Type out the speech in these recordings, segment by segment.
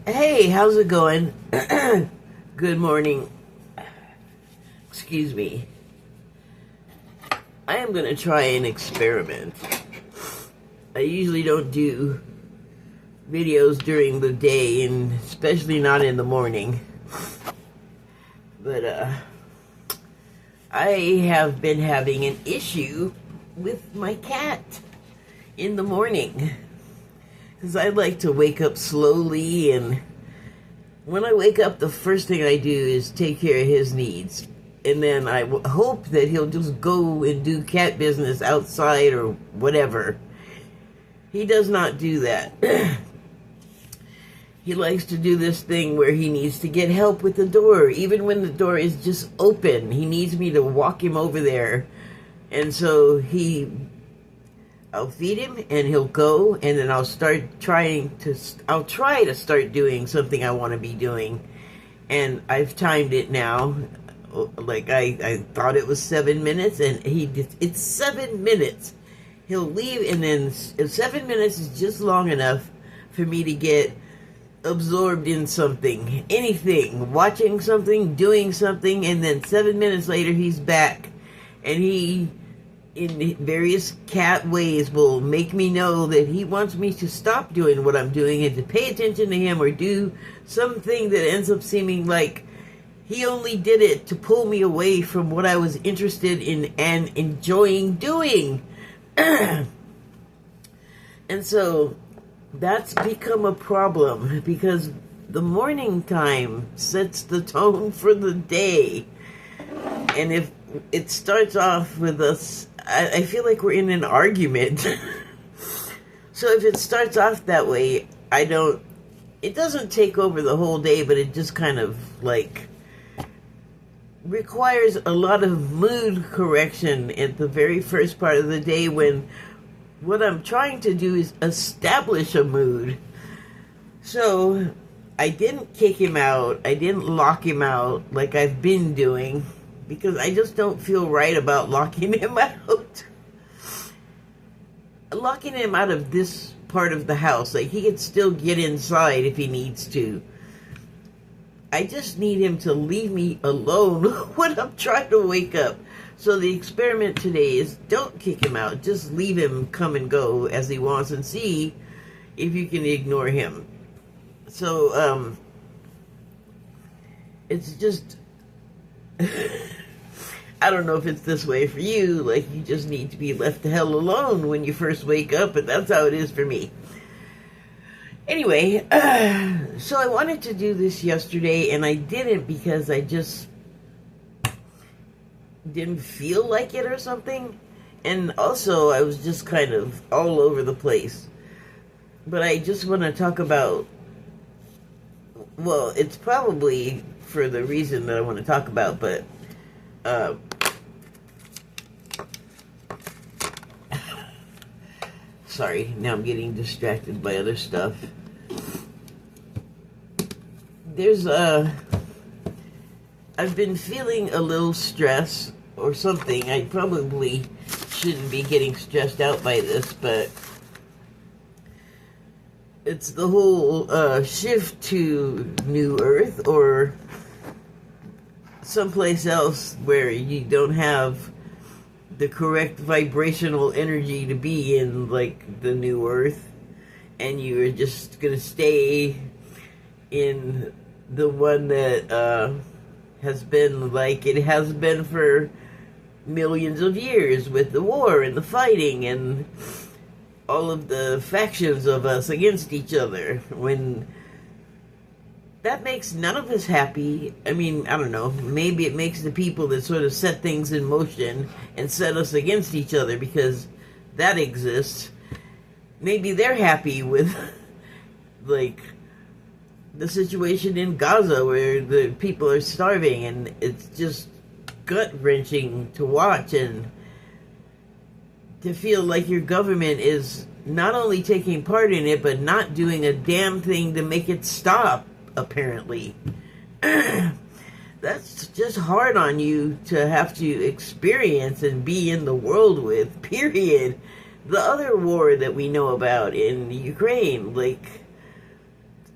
Hey, how's it going? Good morning. Excuse me. I am going to try an experiment. I usually don't do videos during the day, and especially not in the morning. But I have been having an issue with my cat in the morning. Because I like to wake up slowly, and when I wake up, the first thing I do is take care of his needs. And then I hope that he'll just go and do cat business outside or whatever. He does not do that. He likes to do this thing where he needs to get help with the door. Even when the door is just open, he needs me to walk him over there. And so I'll feed him and he'll go, and then I'll try to start doing something I want to be doing. And I've timed it now. Like I thought it was 7 minutes, and it's 7 minutes. He'll leave, and then 7 minutes is just long enough for me to get absorbed in something, anything, watching something, doing something, and then 7 minutes later he's back, and he, in various cat ways, will make me know that he wants me to stop doing what I'm doing and to pay attention to him, or do something that ends up seeming like he only did it to pull me away from what I was interested in and enjoying doing. And so that's become a problem, because the morning time sets the tone for the day. And if it starts off with us, I feel like we're in an argument. So if it starts off that way, it doesn't take over the whole day, but it just kind of like requires a lot of mood correction at the very first part of the day, when what I'm trying to do is establish a mood. So I didn't kick him out. I didn't lock him out like I've been doing, because I just don't feel right about locking him out. Locking him out of this part of the house. Like, he can still get inside if he needs to. I just need him to leave me alone when I'm trying to wake up. So the experiment today is, don't kick him out. Just leave him come and go as he wants, and see if you can ignore him. So, it's just, I don't know if it's this way for you. Like, you just need to be left the hell alone when you first wake up, but that's how it is for me. Anyway, so I wanted to do this yesterday, and I didn't because I just didn't feel like it or something. And also, I was just kind of all over the place. But I just want to talk about, well, it's probably for the reason that I want to talk about, but sorry, now I'm getting distracted by other stuff. I've been feeling a little stress or something. I probably shouldn't be getting stressed out by this, but it's the whole shift to New Earth, or someplace else where you don't have the correct vibrational energy to be in, like the New Earth, and you're just gonna stay in the one that has been like it has been for millions of years, with the war and the fighting and all of the factions of us against each other, when that makes none of us happy. I mean, I don't know, maybe it makes the people that sort of set things in motion and set us against each other, because that exists. Maybe they're happy with like the situation in Gaza, where the people are starving, and it's just gut-wrenching to watch, and to feel like your government is not only taking part in it, but not doing a damn thing to make it stop, apparently. That's just hard on you to have to experience and be in the world with, period. The other war that we know about in Ukraine, like,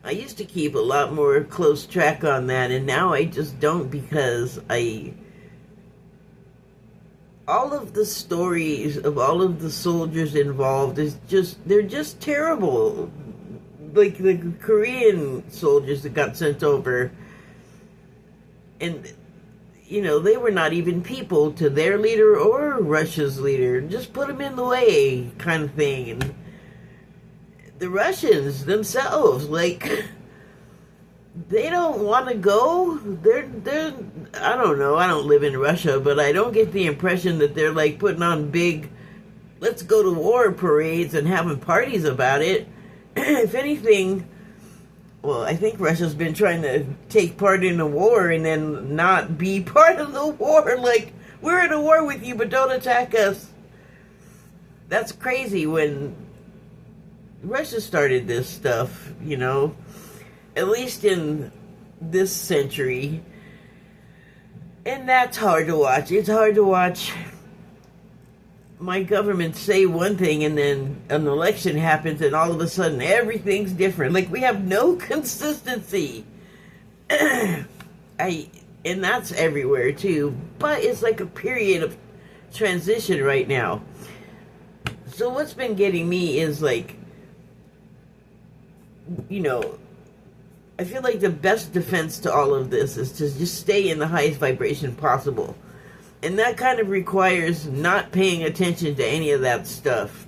I used to keep a lot more close track on that, and now I just don't, because all of the stories of all of the soldiers involved they're just terrible. Like the Korean soldiers that got sent over, and they were not even people to their leader or Russia's leader. Just put them in the way, kind of thing. And the Russians themselves, like, they don't want to go. They're I don't know. I don't live in Russia, but I don't get the impression that they're like putting on big let's go to war parades and having parties about it. If anything, well, I think Russia's been trying to take part in a war and then not be part of the war. Like, we're in a war with you, but don't attack us. That's crazy. When Russia started this stuff, at least in this century. And that's hard to watch. It's hard to watch my government say one thing and then an election happens and all of a sudden everything's different. Like, we have no consistency. And that's everywhere too. But it's like a period of transition right now. So what's been getting me is like, I feel like the best defense to all of this is to just stay in the highest vibration possible. And that kind of requires not paying attention to any of that stuff.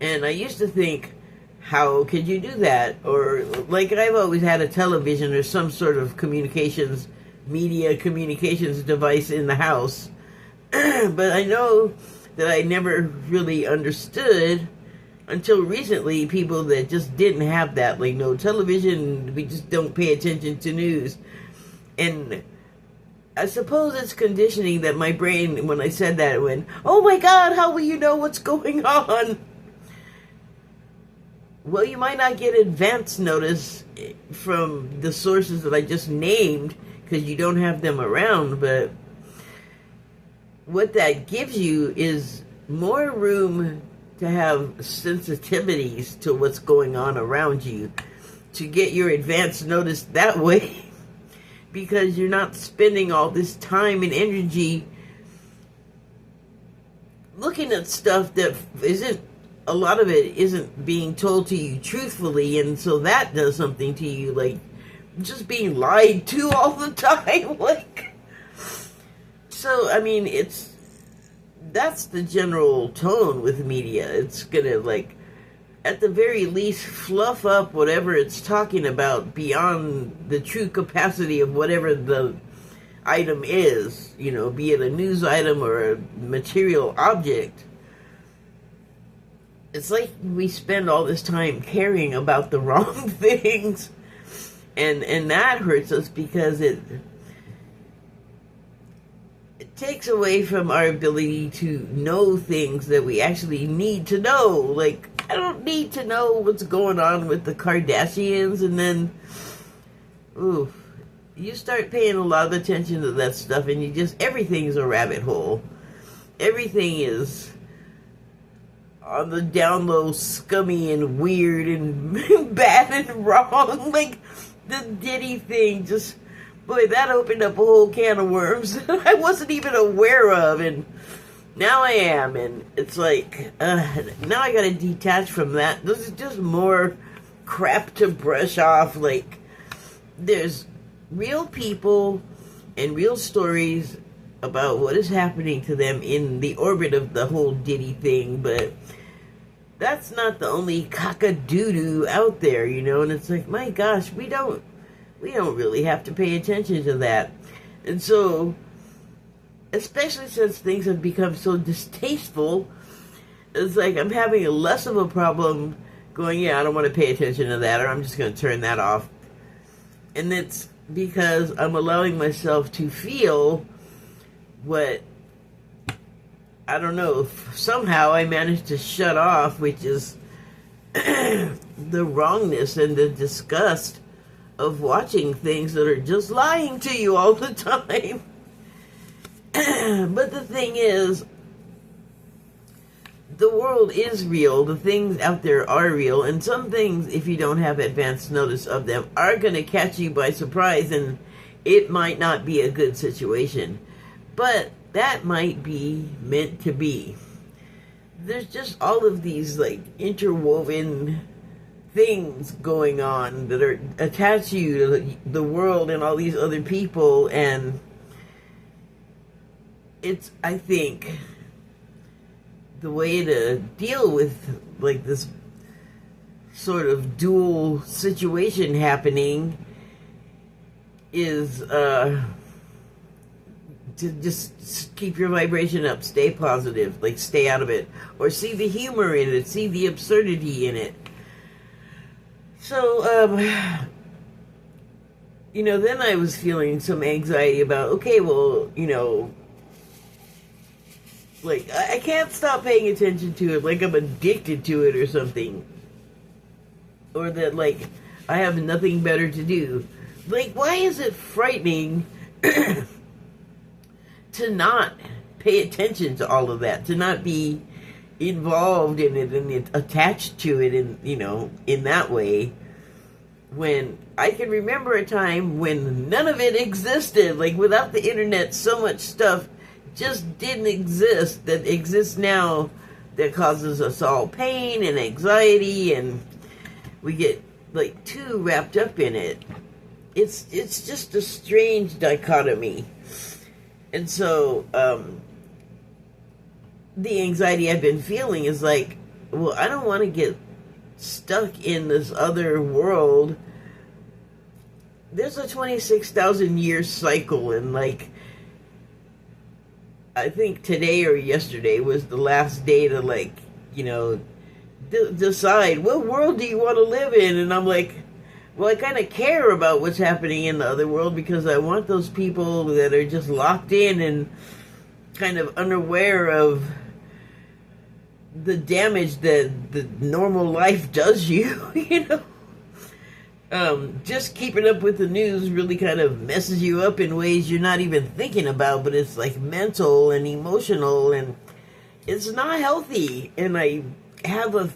And I used to think, how could you do that? Or, like, I've always had a television or some sort of media communications device in the house. But I know that I never really understood until recently people that just didn't have that. Like, no television, we just don't pay attention to news. And I suppose it's conditioning that my brain, when I said that, it went, oh my God, how will you know what's going on? Well, you might not get advance notice from the sources that I just named because you don't have them around, but what that gives you is more room to have sensitivities to what's going on around you, to get your advance notice that way. Because you're not spending all this time and energy looking at stuff that a lot of it isn't being told to you truthfully, and so that does something to you, like just being lied to all the time. Like, so I mean, that's the general tone with media. It's gonna, like, at the very least, fluff up whatever it's talking about beyond the true capacity of whatever the item is, be it a news item or a material object. It's like we spend all this time caring about the wrong things, and that hurts us because it takes away from our ability to know things that we actually need to know. Like, I don't need to know what's going on with the Kardashians, and then, you start paying a lot of attention to that stuff, and everything's a rabbit hole. Everything is on the down low, scummy and weird and bad and wrong. Like, the Diddy thing boy, that opened up a whole can of worms that I wasn't even aware of, and now I am, and it's like, now I gotta detach from that. This is just more crap to brush off. Like, there's real people and real stories about what is happening to them in the orbit of the whole Diddy thing, but that's not the only cock-a-doodoo out there, and it's like, my gosh, we don't really have to pay attention to that. And so, especially since things have become so distasteful, it's like I'm having less of a problem going, I don't want to pay attention to that, or I'm just going to turn that off. And it's because I'm allowing myself to feel what, I don't know, somehow I managed to shut off, which is the wrongness and the disgust of watching things that are just lying to you all the time. But the thing is, the world is real. The things out there are real. And some things, if you don't have advance notice of them, are going to catch you by surprise. And it might not be a good situation. But that might be meant to be. There's just all of these, like, interwoven things going on that are attached to you, to the world and all these other people. And it's, I think, the way to deal with, like, this sort of dual situation happening is to just keep your vibration up, stay positive, like, stay out of it, or see the humor in it, see the absurdity in it. So, then I was feeling some anxiety about, okay, well, like, I can't stop paying attention to it, like I'm addicted to it or something. Or that, like, I have nothing better to do. Like, why is it frightening to not pay attention to all of that, to not be involved in it and attached to it in that way, when I can remember a time when none of it existed. Like, without the internet, so much stuff just didn't exist that exists now, that causes us all pain and anxiety, and we get, like, too wrapped up in it. It's just a strange dichotomy. And so the anxiety I've been feeling is like, well, I don't want to get stuck in this other world. There's a 26,000 year cycle, and, like, I think today or yesterday was the last day to, like, decide what world do you want to live in. And I'm like, well, I kind of care about what's happening in the other world, because I want those people that are just locked in and kind of unaware of the damage that the normal life does you, just keeping up with the news really kind of messes you up in ways you're not even thinking about, but it's, like, mental and emotional, and it's not healthy. And I have a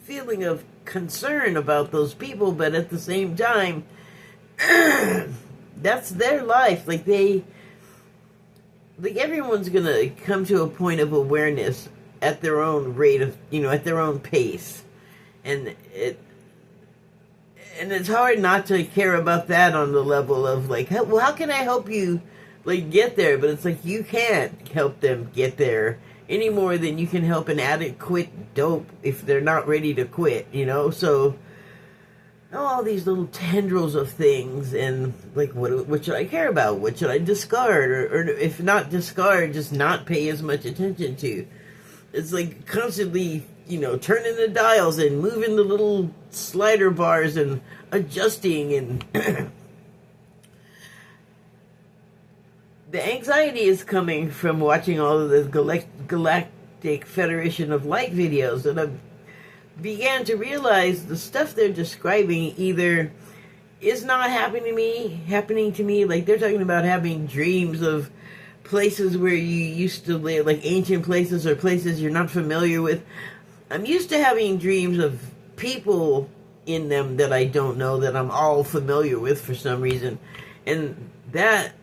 feeling of concern about those people, but at the same time, that's their life. Like, everyone's gonna come to a point of awareness at their own rate of, at their own pace. And it's hard not to care about that on the level of, like, how can I help you, like, get there? But it's like, you can't help them get there any more than you can help an addict quit dope if they're not ready to quit, So, all these little tendrils of things, and, like, what should I care about? What should I discard? Or if not discard, just not pay as much attention to. It's like constantly, turning the dials and moving the little slider bars and adjusting, and the anxiety is coming from watching all of the Galactic Federation of Light videos, and I began to realize the stuff they're describing either is not happening to me. Like, they're talking about having dreams of places where you used to live, like ancient places or places you're not familiar with. I'm used to having dreams of people in them that I don't know, that I'm all familiar with for some reason. And that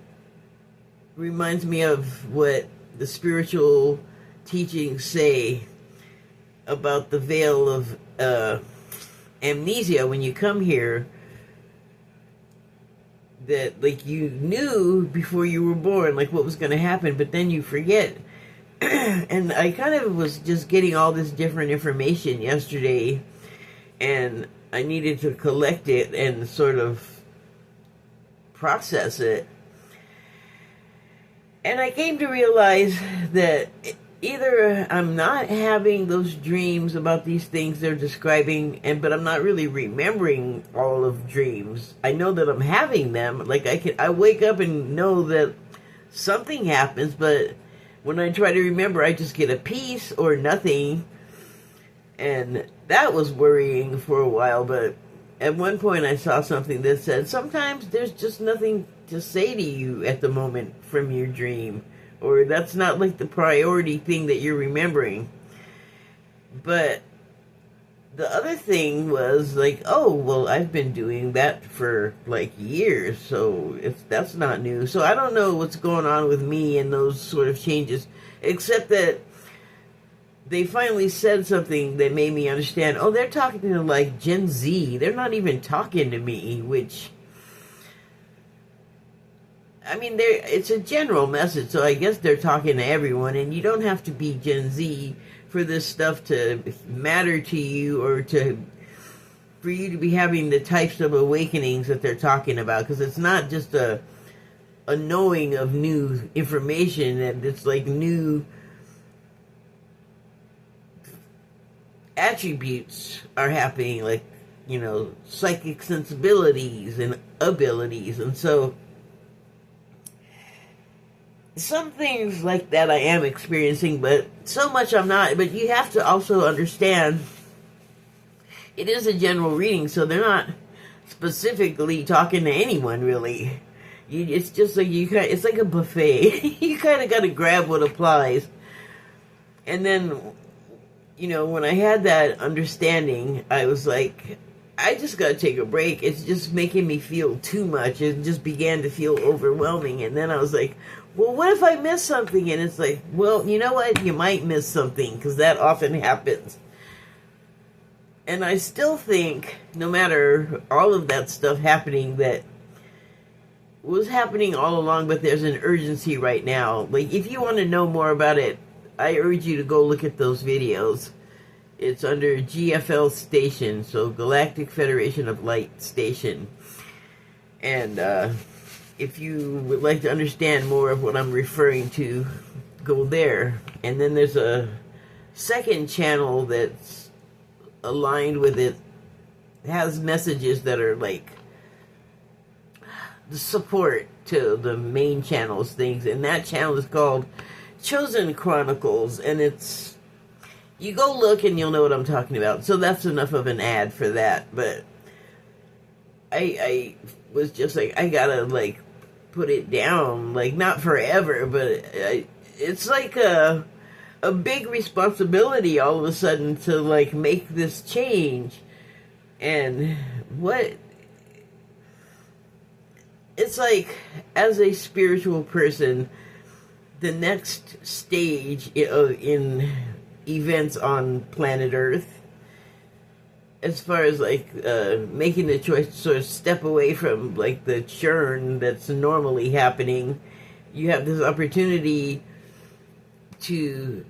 reminds me of what the spiritual teachings say about the veil of amnesia when you come here, that, like, you knew before you were born, like, what was going to happen, but then you forget. And I kind of was just getting all this different information yesterday, and I needed to collect it and sort of process it. And I came to realize that either I'm not having those dreams about these things they're describing, but I'm not really remembering all of dreams. I know that I'm having them. Like, I wake up and know that something happens, but when I try to remember, I just get a piece or nothing. And that was worrying for a while, but at one point I saw something that said, sometimes there's just nothing to say to you at the moment from your dream, or that's not, like, the priority thing that you're remembering. But the other thing was like, oh, well, I've been doing that for like years, so that's not new. So I don't know what's going on with me and those sort of changes, except that they finally said something that made me understand, oh, they're talking to like Gen Z. They're not even talking to me, which, I mean, it's a general message, so I guess they're talking to everyone, and you don't have to be Gen Z for this stuff to matter to you, or for you to be having the types of awakenings that they're talking about, because it's not just a knowing of new information, and it's like new attributes are happening, like, psychic sensibilities and abilities, and so some things like that I am experiencing, but so much I'm not. But you have to also understand, it is a general reading, so they're not specifically talking to anyone, really. It's just like it's like a buffet. You kind of got to grab what applies. And then, when I had that understanding, I was like, I just got to take a break. It's just making me feel too much. It just began to feel overwhelming. And then I was like, well, what if I miss something? And it's like, well, you know what? You might miss something, because that often happens. And I still think, no matter all of that stuff happening, that was happening all along, but there's an urgency right now. Like, if you want to know more about it, I urge you to go look at those videos. It's under GFL Station, so Galactic Federation of Light Station. And if you would like to understand more of what I'm referring to, go there. And then there's a second channel that's aligned with it. It has messages that are like the support to the main channel's things. And that channel is called Chosen Chronicles, and you go look and you'll know what I'm talking about. So that's enough of an ad for that. But I was just like, I gotta like put it down, like not forever, but it's like a big responsibility all of a sudden to like make this change. And it's like, as a spiritual person, the next stage in events on planet Earth, as far as like making the choice to sort of step away from like the churn that's normally happening, you have this opportunity to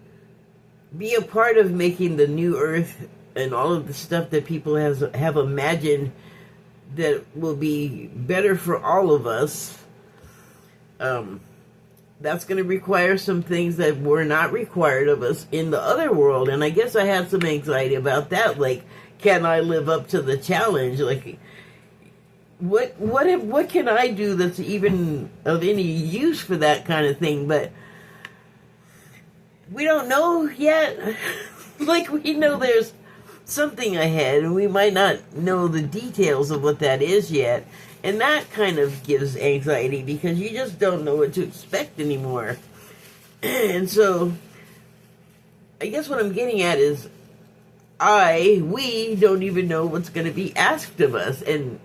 be a part of making the new Earth and all of the stuff that people have imagined that will be better for all of us. That's going to require some things that were not required of us in the other world. And I guess I had some anxiety about that. Like, can I live up to the challenge? Like, what can I do that's even of any use for that kind of thing? But we don't know yet. Like, we know there's something ahead, and we might not know the details of what that is yet. And that kind of gives anxiety, because you just don't know what to expect anymore. And so, I guess what I'm getting at is, we don't even know what's going to be asked of us. And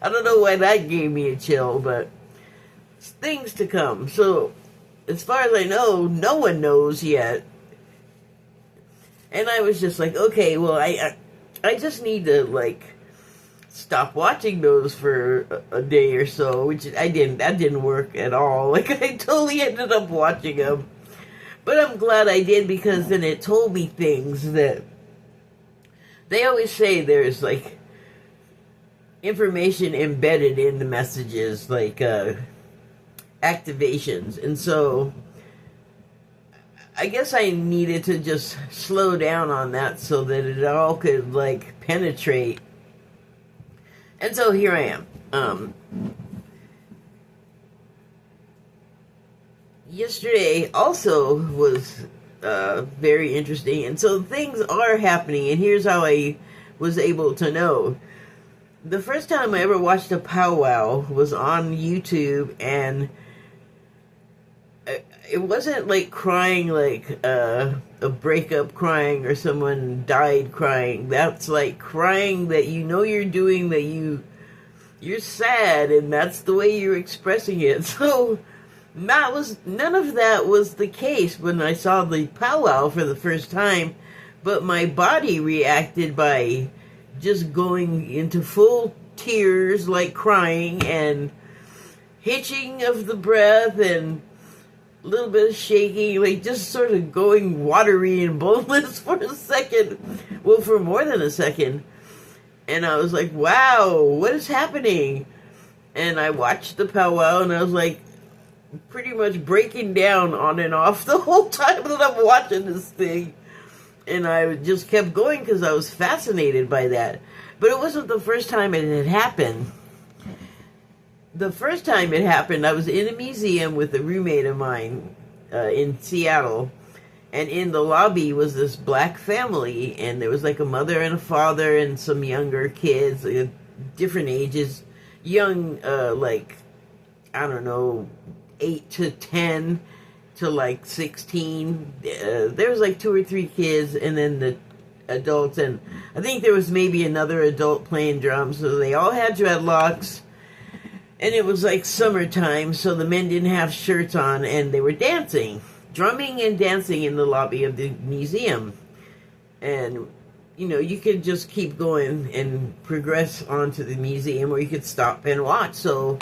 I don't know why that gave me a chill, but it's things to come. So, as far as I know, no one knows yet. And I was just like, okay, well, I just need to, like, stop watching those for a day or so, which I didn't. That didn't work at all. Like, I totally ended up watching them. But I'm glad I did, because then it told me things that they always say there's, like, information embedded in the messages, like, activations. And so I guess I needed to just slow down on that so that it all could, like, penetrate. And so here I am. Yesterday also was very interesting. And so things are happening. And here's how I was able to know. The first time I ever watched a powwow was on YouTube. And it wasn't like crying like a breakup crying or someone died crying. That's like crying that you know you're doing, that you're sad, and that's the way you're expressing it. So none of that was the case when I saw the powwow for the first time, but my body reacted by just going into full tears, like crying and hitching of the breath and a little bit of shaking, like just sort of going watery and boneless for a second. Well, for more than a second. And I was like, wow, what is happening? And I watched the powwow, and I was like pretty much breaking down on and off the whole time that I'm watching this thing. And I just kept going because I was fascinated by that. But it wasn't the first time it had happened. The first time it happened, I was in a museum with a roommate of mine in Seattle, and in the lobby was this black family, and there was like a mother and a father and some younger kids, different ages, young, like, I don't know, 8 to 10 to like 16. There was like 2 or 3 kids, and then the adults, and I think there was maybe another adult playing drums, so they all had dreadlocks. And it was like summertime, so the men didn't have shirts on, and they were dancing, drumming and dancing in the lobby of the museum. And, you know, you could just keep going and progress onto the museum, or you could stop and watch. So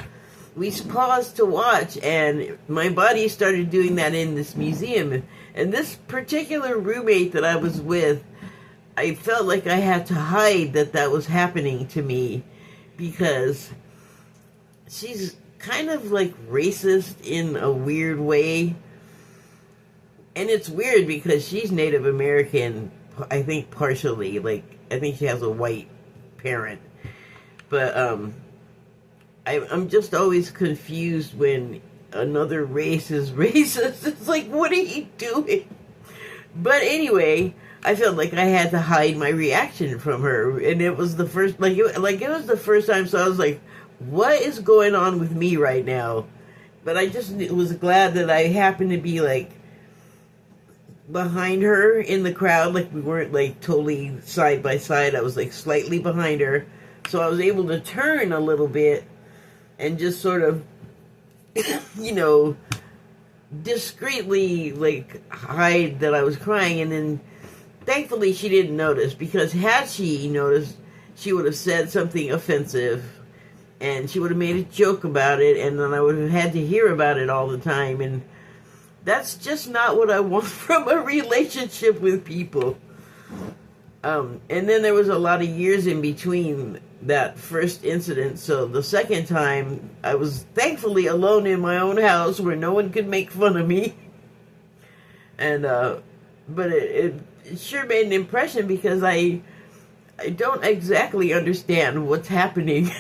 we paused to watch, and my body started doing that in this museum. And this particular roommate that I was with, I felt like I had to hide that was happening to me, because she's kind of like racist in a weird way. And it's weird because she's Native American, I think partially. Like, I think she has a white parent. But I'm just always confused when another race is racist. It's like, what are you doing? But anyway, I felt like I had to hide my reaction from her. And it was the first, it was the first time, so I was like, what is going on with me right now? But I just was glad that I happened to be like behind her in the crowd. Like, we weren't like totally side by side. I was like slightly behind her, so I was able to turn a little bit and just sort of you know, discreetly like hide that I was crying. And then thankfully she didn't notice, because had she noticed, she would have said something offensive, and she would have made a joke about it, and then I would have had to hear about it all the time. And that's just not what I want from a relationship with people. And then there was a lot of years in between that first incident. So the second time, I was thankfully alone in my own house where no one could make fun of me. And, but it sure made an impression, because I don't exactly understand what's happening.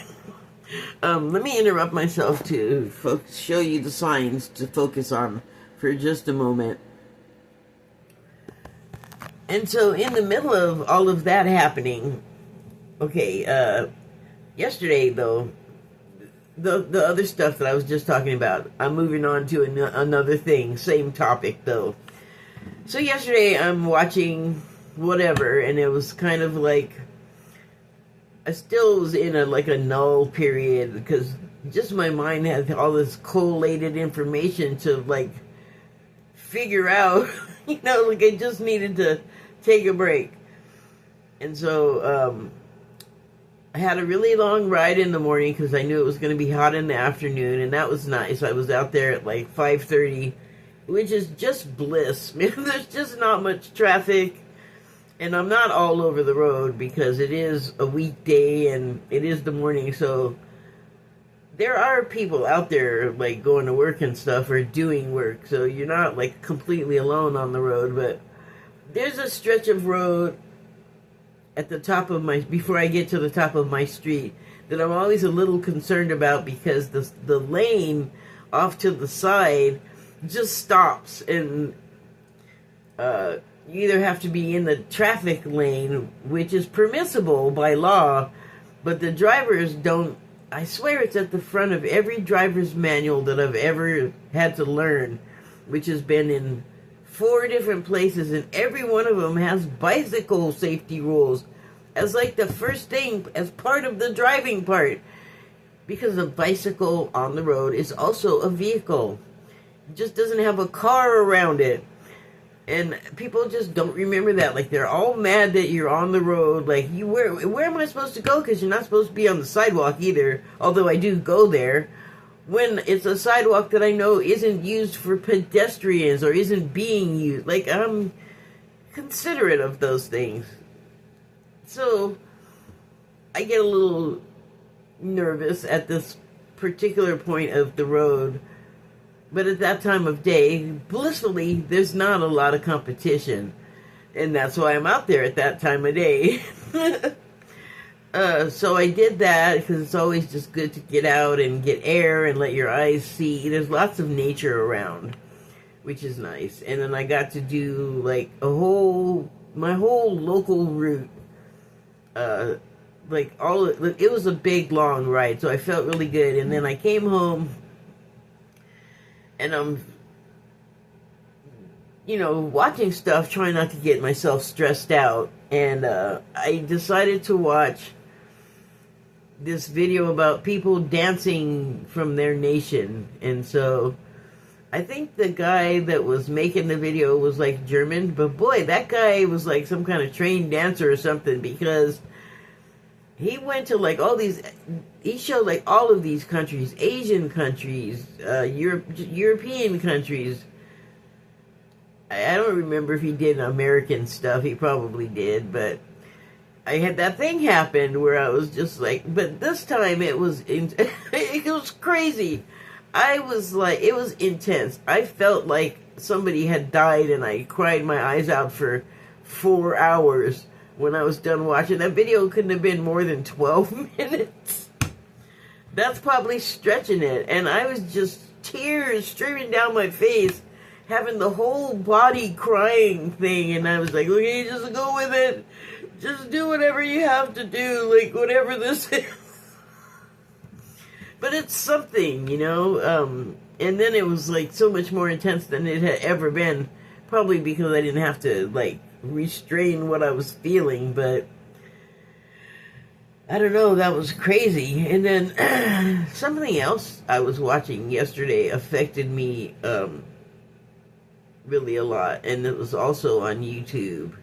Let me interrupt myself to show you the signs to focus on for just a moment. And so in the middle of all of that happening, okay, yesterday though, the other stuff that I was just talking about, I'm moving on to another thing, same topic though. So yesterday I'm watching whatever, and it was kind of like, I still was in a null period, because just my mind had all this collated information to like figure out, you know, like I just needed to take a break. And so I had a really long ride in the morning, because I knew it was going to be hot in the afternoon, and that was nice. I was out there at like 5:30, which is just bliss, man. There's just not much traffic. And I'm not all over the road, because it is a weekday and it is the morning, so there are people out there like going to work and stuff, or doing work, so you're not like completely alone on the road. But there's a stretch of road at the top of before I get to the top of my street, that I'm always a little concerned about, because the lane off to the side just stops, and you either have to be in the traffic lane, which is permissible by law, but the drivers don't. I swear it's at the front of every driver's manual that I've ever had to learn. which has been in 4 different places, and every one of them has bicycle safety rules as like the first thing, as part of the driving part. Because a bicycle on the road is also a vehicle. It just doesn't have a car around it. And people just don't remember that. Like, they're all mad that you're on the road. Like, where am I supposed to go? Because you're not supposed to be on the sidewalk either. Although I do go there. When it's a sidewalk that I know isn't used for pedestrians or isn't being used. Like, I'm considerate of those things. So, I get a little nervous at this particular point of the road. But at that time of day, blissfully, there's not a lot of competition. And that's why I'm out there at that time of day. So I did that because it's always just good to get out and get air and let your eyes see. There's lots of nature around, which is nice. And then I got to do like my whole local route. It was a big, long ride, so I felt really good. And then I came home. And I'm, watching stuff, trying not to get myself stressed out. And I decided to watch this video about people dancing from their nation. And so I think the guy that was making the video was like German. But boy, that guy was like some kind of trained dancer or something, because he went to like all these, he showed like all of these countries, Asian countries, European countries. I don't remember if he did American stuff. He probably did, but I had that thing happen where I was just like, but this time it was, it was crazy. I was like, it was intense. I felt like somebody had died, and I cried my eyes out for 4 hours. When I was done watching that video, couldn't have been more than 12 minutes. That's probably stretching it. And I was just tears streaming down my face, having the whole body crying thing. And I was like, okay, just go with it. Just do whatever you have to do, like whatever this is. But it's something, And then it was like so much more intense than it had ever been. Probably because I didn't have to like restrain what I was feeling, but I don't know, that was crazy. And then something else I was watching yesterday affected me really a lot, and it was also on YouTube.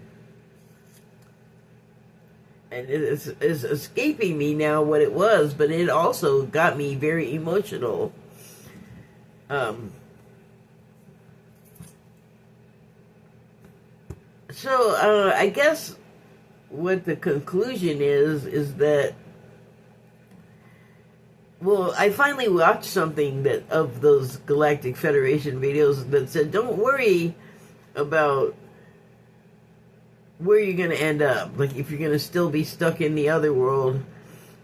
And it is escaping me now what it was, but it also got me very emotional. So, I guess what the conclusion is that, well, I finally watched something of those Galactic Federation videos that said, don't worry about where you're going to end up. Like, if you're going to still be stuck in the other world,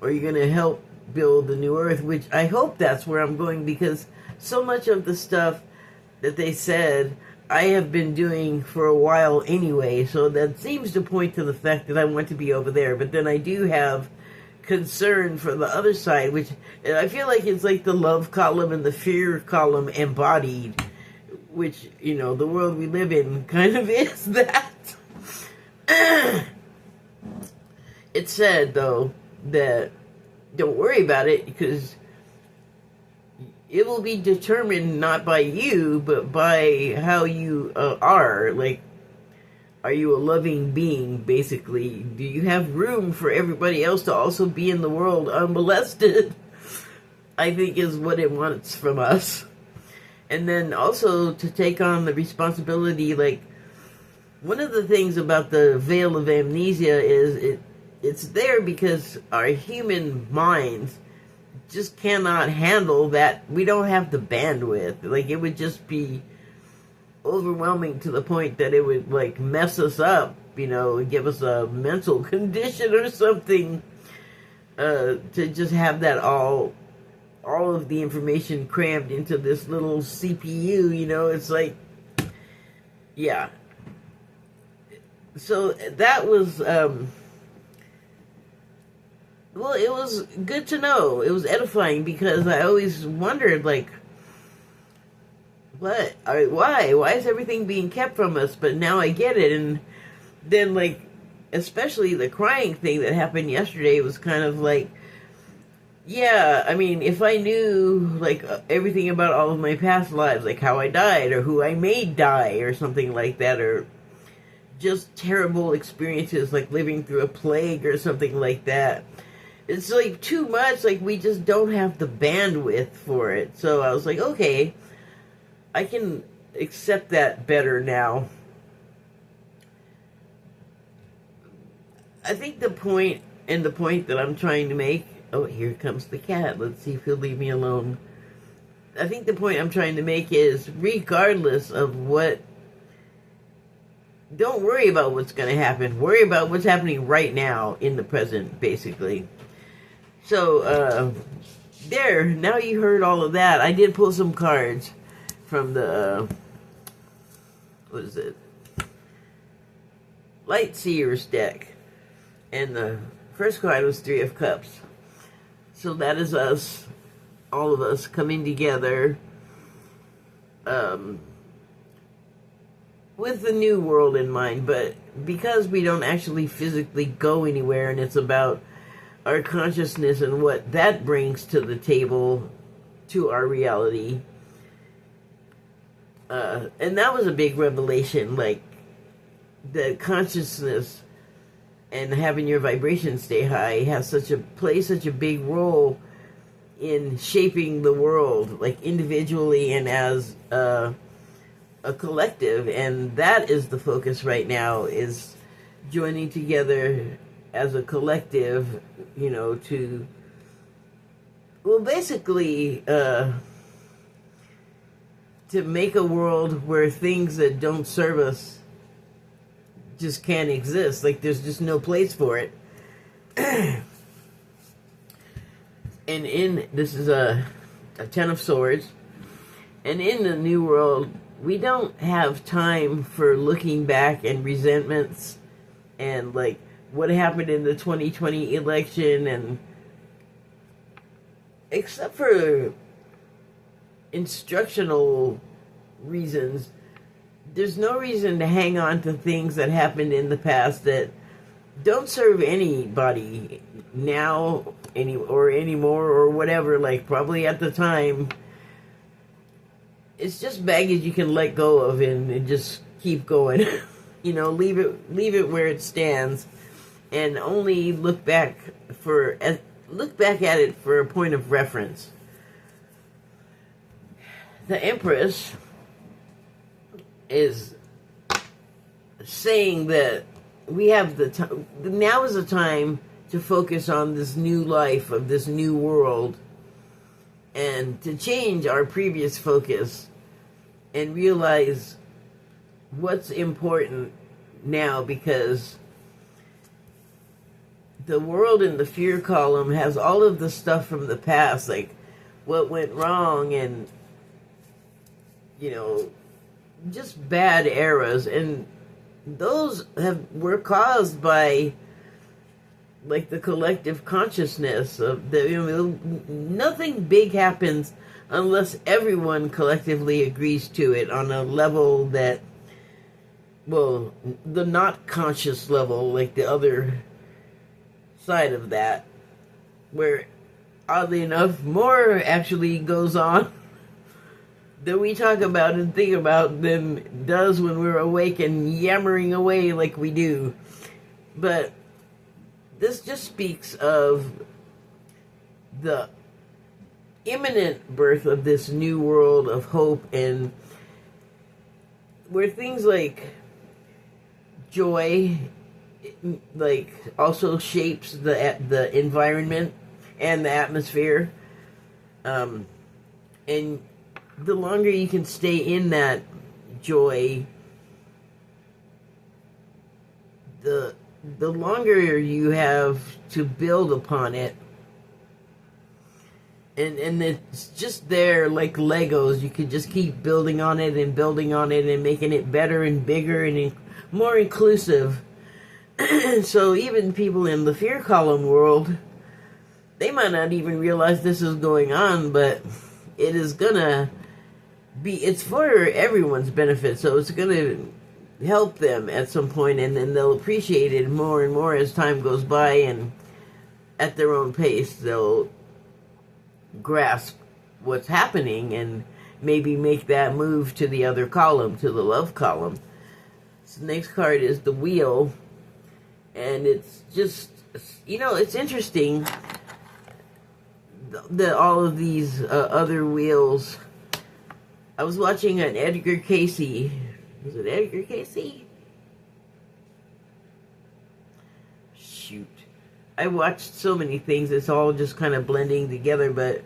or you're going to help build the new Earth, which I hope that's where I'm going, because so much of the stuff that they said I have been doing for a while anyway, so that seems to point to the fact that I want to be over there. But then I do have concern for the other side, which I feel like it's like the love column and the fear column embodied, which, the world we live in kind of is that. It said, though, that don't worry about it, because it will be determined not by you, but by how you are. Like, are you a loving being, basically? Do you have room for everybody else to also be in the world unmolested? I think is what it wants from us. And then also to take on the responsibility, like, one of the things about the veil of amnesia is it's there because our human minds just cannot handle that. We don't have the bandwidth. Like, it would just be overwhelming to the point that it would like mess us up, give us a mental condition or something, to just have that all of the information crammed into this little CPU. It's like, yeah. So that was well, it was good to know. It was edifying, because I always wondered, like, what? Why? Why is everything being kept from us? But now I get it. And then, like, especially the crying thing that happened yesterday was kind of like, yeah, I mean, if I knew, like, everything about all of my past lives, like how I died or who I made die or something like that, or just terrible experiences like living through a plague or something like that, it's like too much. Like, we just don't have the bandwidth for it. So I was like, okay, I can accept that better now. I think the point that I'm trying to make, oh, here comes the cat. Let's see if he'll leave me alone. I think the point I'm trying to make is, regardless of what, don't worry about what's going to happen. Worry about what's happening right now in the present, basically. So, there, now you heard all of that. I did pull some cards from the, what is it? Light Seers deck. And the first card was Three of Cups. So that is us, all of us, coming together with the new world in mind. But because we don't actually physically go anywhere, and it's about our consciousness and what that brings to the table, to our reality. And that was a big revelation, like, the consciousness and having your vibration stay high plays such a big role in shaping the world, like individually and as a collective. And that is the focus right now, is joining together as a collective, you know, to, well, basically, to make a world where things that don't serve us just can't exist. Like, there's just no place for it. And this is a Ten of Swords. And in the new world, we don't have time for looking back and resentments and, like, what happened in the 2020 election, and except for instructional reasons, there's no reason to hang on to things that happened in the past that don't serve anybody now or anymore or whatever. Like, probably at the time, it's just baggage you can let go of and just keep going. You know, leave it where it stands, and only look back at it for a point of reference. The Empress is saying that we have the time. Now is the time to focus on this new life of this new world, and to change our previous focus and realize what's important now, because the world in the fear column has all of the stuff from the past, like what went wrong, and, you know, just bad eras, and those were caused by, like, the collective consciousness of the, you know, nothing big happens unless everyone collectively agrees to it on a level that, well, the not conscious level, like the other side of that, where, oddly enough, more actually goes on that we talk about and think about than does when we're awake and yammering away like we do. But this just speaks of the imminent birth of this new world of hope, and where things like joy, like, also shapes the environment and the atmosphere, and the longer you can stay in that joy, the longer you have to build upon it. And it's just there like Legos. You could just keep building on it and making it better and bigger and more inclusive. So even people in the fear column world, they might not even realize this is going on, but it is gonna it's for everyone's benefit, so it's going to help them at some point, and then they'll appreciate it more and more as time goes by, and at their own pace they'll grasp what's happening and maybe make that move to the other column, to the love column. So the next card is the wheel, and it's just, it's interesting, all of these other wheels. I was watching an Edgar Casey. Was it Edgar Casey? Shoot. I watched so many things, it's all just kind of blending together, but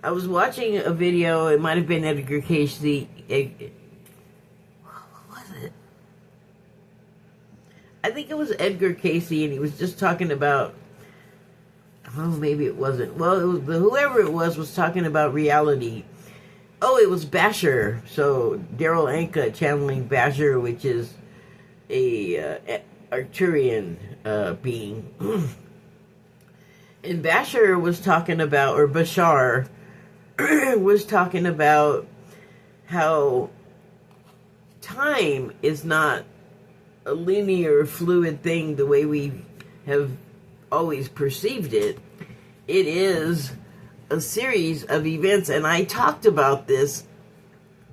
I was watching a video, it might have been Edgar Casey. What was it? I think it was Edgar Casey, and he was just talking about, oh, maybe it wasn't. Well, it was, whoever it was talking about reality. Oh, it was Basher. So Daryl Anka channeling Basher, which is a Arcturian being. And Basher was talking about, or Bashar was talking about how time is not a linear, fluid thing the way we have always perceived it. It is a series of events, and I talked about this,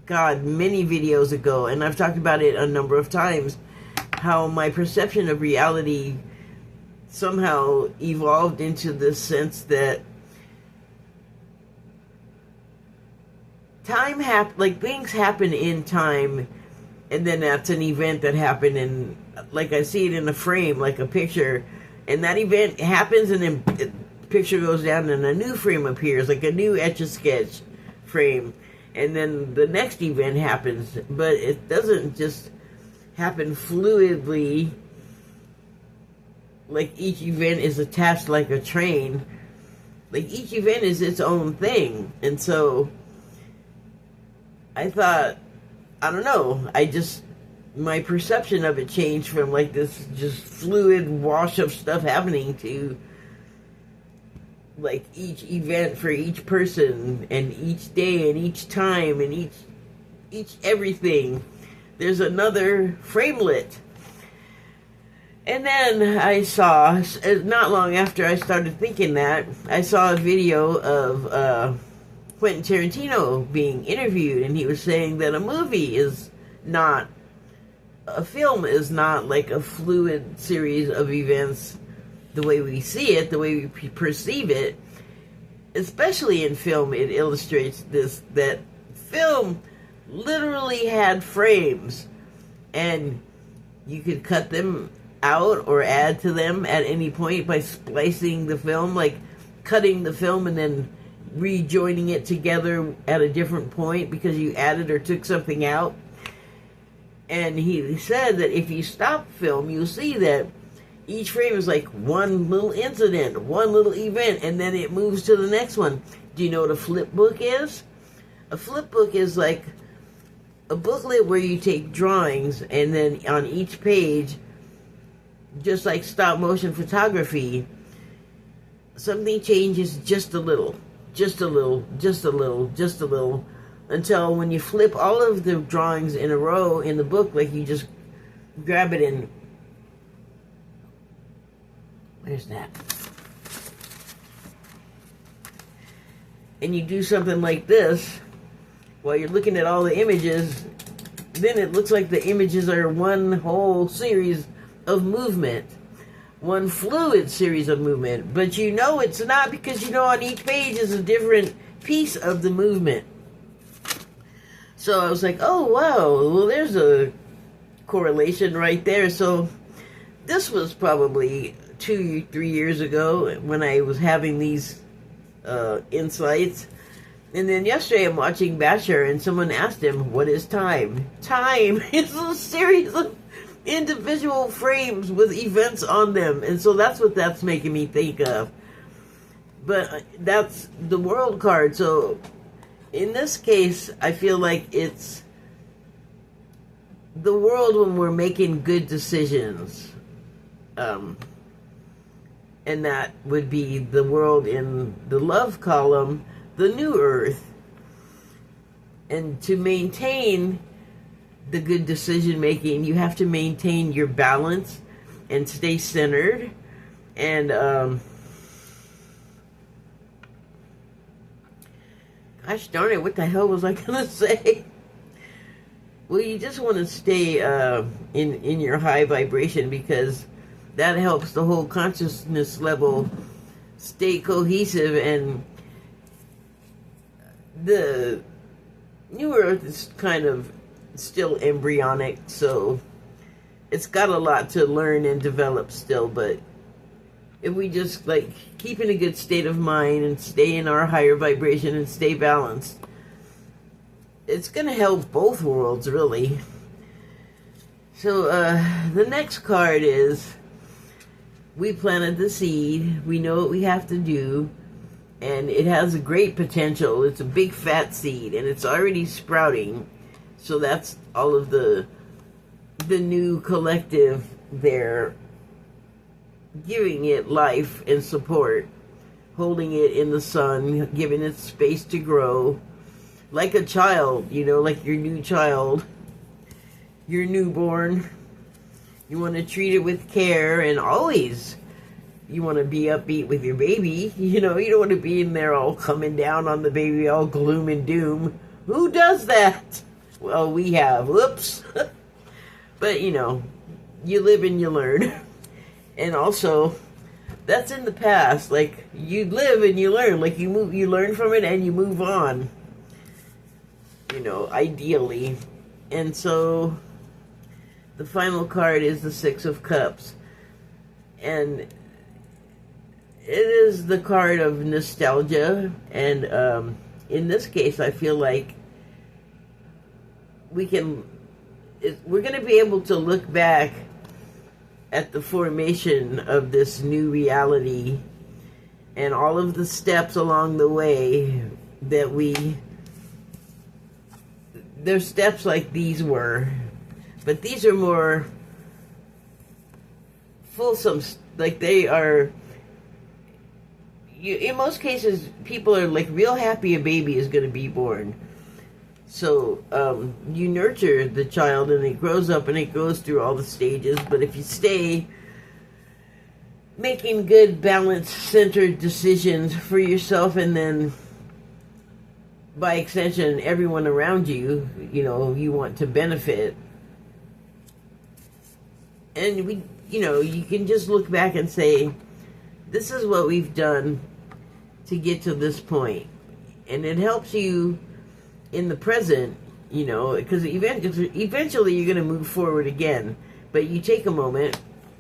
God, many videos ago, and I've talked about it a number of times, how my perception of reality somehow evolved into this sense that things happen in time, and then that's an event that happened in, like I see it in a frame, like a picture, and that event happens, and then the picture goes down and a new frame appears, like a new Etch-a-Sketch frame, and then the next event happens, but it doesn't just happen fluidly, like each event is attached like a train. Like each event is its own thing. And so I thought, I don't know, my perception of it changed from like this just fluid wash of stuff happening to like each event for each person, and each day and each time and each everything, there's another framelit. And then I saw, not long after I started thinking that, I saw a video of Quentin Tarantino being interviewed, and he was saying that a film is not like a fluid series of events the way we see it, the way we perceive it. Especially in film, it illustrates this, that film literally had frames, and you could cut them out or add to them at any point by splicing the film, like cutting the film and then rejoining it together at a different point because you added or took something out. And he said that if you stop film, you'll see that each frame is like one little incident, one little event, and then it moves to the next one. Do you know what a flip book is? A flip book is like a booklet where you take drawings, and then on each page, just like stop motion photography, something changes just a little, just a little, just a little, just a little, until when you flip all of the drawings in a row in the book, like you just grab it and, where's that? And you do something like this while you're looking at all the images, then it looks like the images are one whole series of movement, one fluid series of movement, but you know it's not, because you know on each page is a different piece of the movement. So I was like, oh wow, well there's a correlation right there. So this was probably 2-3 years ago when I was having these insights. And then yesterday I'm watching Basher, and someone asked him, what is time? Time is a series of individual frames with events on them. And so that's what that's making me think of. But that's the world card. So in this case, I feel like it's the world when we're making good decisions. And that would be the world in the love column, the new earth. And to maintain the good decision making, you have to maintain your balance and stay centered. And gosh darn it, what the hell was I gonna say? Well, you just want to stay in your high vibration, because that helps the whole consciousness level stay cohesive. And the New Earth is kind of still embryonic, so it's got a lot to learn and develop still. But if we just like keep in a good state of mind and stay in our higher vibration and stay balanced, it's going to help both worlds, really. So the next card is, we planted the seed, we know what we have to do, and it has a great potential. It's a big fat seed, and it's already sprouting. So that's all of the new collective there, giving it life and support, holding it in the sun, giving it space to grow. Like a child, you know, like your new child, your newborn. You want to treat it with care, and always you want to be upbeat with your baby. You know, you don't want to be in there all coming down on the baby, all gloom and doom. Who does that? Well, we have. Whoops. But, you know, you live and you learn. And also, that's in the past. Like, you live and you learn. Like, you learn from it and you move on. You know, ideally. And so the final card is the Six of Cups. And it is the card of nostalgia. And in this case, I feel like we're going to be able to look back at the formation of this new reality and all of the steps along the way that there's steps like these were, but these are more fulsome. Like, they are, in most cases, people are like real happy a baby is going to be born. So you nurture the child and it grows up and it goes through all the stages. But if you stay making good, balanced, centered decisions for yourself, and then by extension, everyone around you, you know, you want to benefit. And you can just look back and say, this is what we've done to get to this point. And it helps you in the present, you know, because eventually you're going to move forward again. But you take a moment,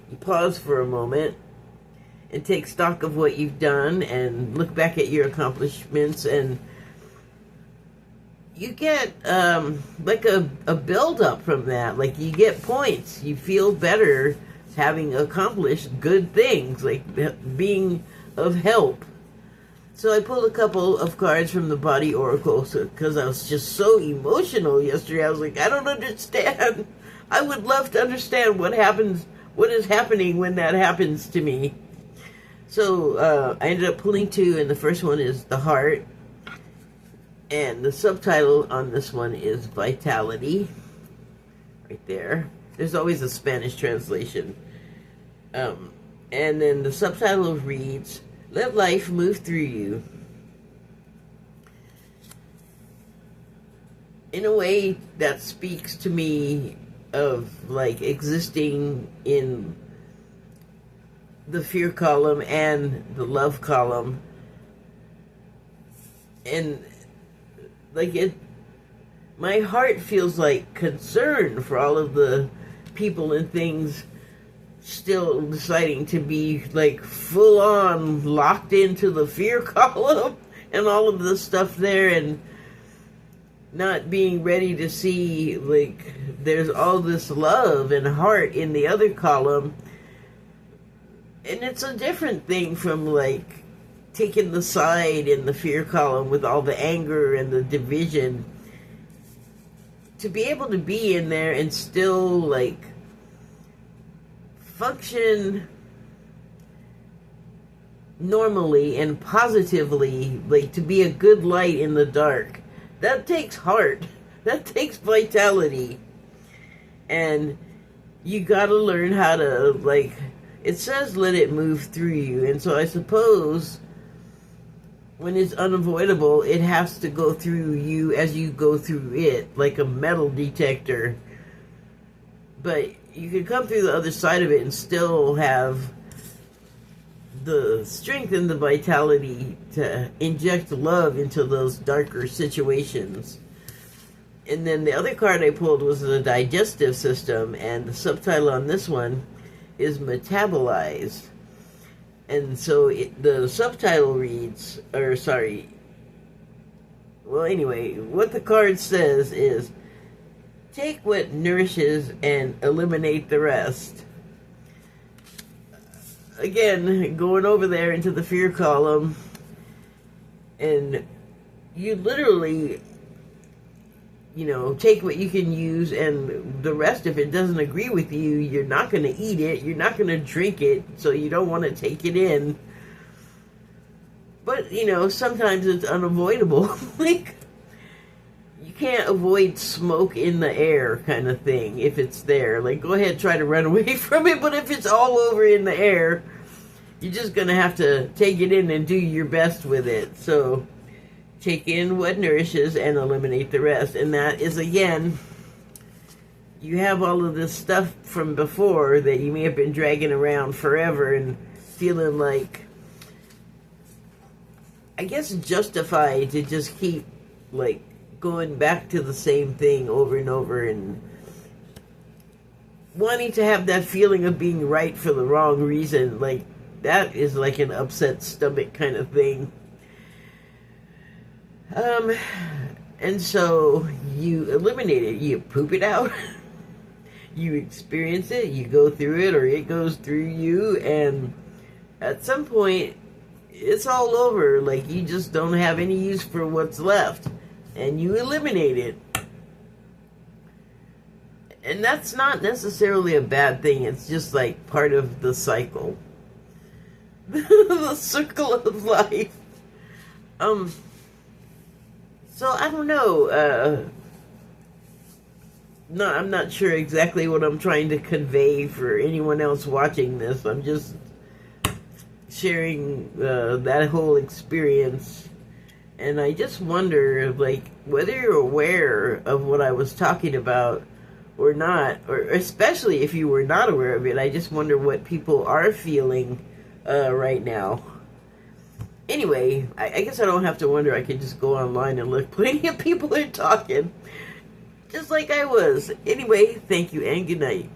you pause for a moment, and take stock of what you've done and look back at your accomplishments, and you get like a build-up from that. Like, you get points. You feel better having accomplished good things, like being of help. So I pulled a couple of cards from the Body Oracle because I was just so emotional yesterday. I was like, I don't understand. I would love to understand what is happening when that happens to me. So I ended up pulling two, and the first one is the Heart. And the subtitle on this one is Vitality. Right there. There's always a Spanish translation. And then the subtitle reads, Let Life Move Through You. In a way, that speaks to me of like existing in the fear column and the love column. And like, my heart feels like concern for all of the people and things still deciding to be like full on locked into the fear column and all of the stuff there, and not being ready to see like there's all this love and heart in the other column. And it's a different thing from like taking the side in the fear column with all the anger and the division, to be able to be in there and still like function normally and positively, like to be a good light in the dark, that takes heart. That takes vitality. And you gotta learn how to, like, it says let it move through you. And so I suppose when it's unavoidable, it has to go through you as you go through it, like a metal detector. But you can come through the other side of it and still have the strength and the vitality to inject love into those darker situations. And then the other card I pulled was the digestive system, and the subtitle on this one is metabolized. And so the subtitle reads, well, anyway, what the card says is, take what nourishes and eliminate the rest. Again, going over there into the fear column, and you literally, take what you can use, and the rest, if it doesn't agree with you, you're not going to eat it, you're not going to drink it, so you don't want to take it in. But, sometimes it's unavoidable. Like, you can't avoid smoke in the air kind of thing if it's there. Like, go ahead, try to run away from it, but if it's all over in the air, you're just going to have to take it in and do your best with it. So, take in what nourishes and eliminate the rest. And that is, again, you have all of this stuff from before that you may have been dragging around forever and feeling like, I guess, justified to just keep, like, going back to the same thing over and over, and wanting to have that feeling of being right for the wrong reason. Like, that is like an upset stomach kind of thing. And so you eliminate it, you poop it out, you experience it, you go through it, or it goes through you, and at some point, it's all over. Like, you just don't have any use for what's left, and you eliminate it. And that's not necessarily a bad thing, it's just like part of the cycle. The circle of life. So, I don't know, I'm not sure exactly what I'm trying to convey for anyone else watching this. I'm just sharing that whole experience. And I just wonder, like, whether you're aware of what I was talking about or not, or especially if you were not aware of it, I just wonder what people are feeling right now. Anyway, I guess I don't have to wonder. I can just go online and look. Plenty of people are talking, just like I was. Anyway, thank you and good night.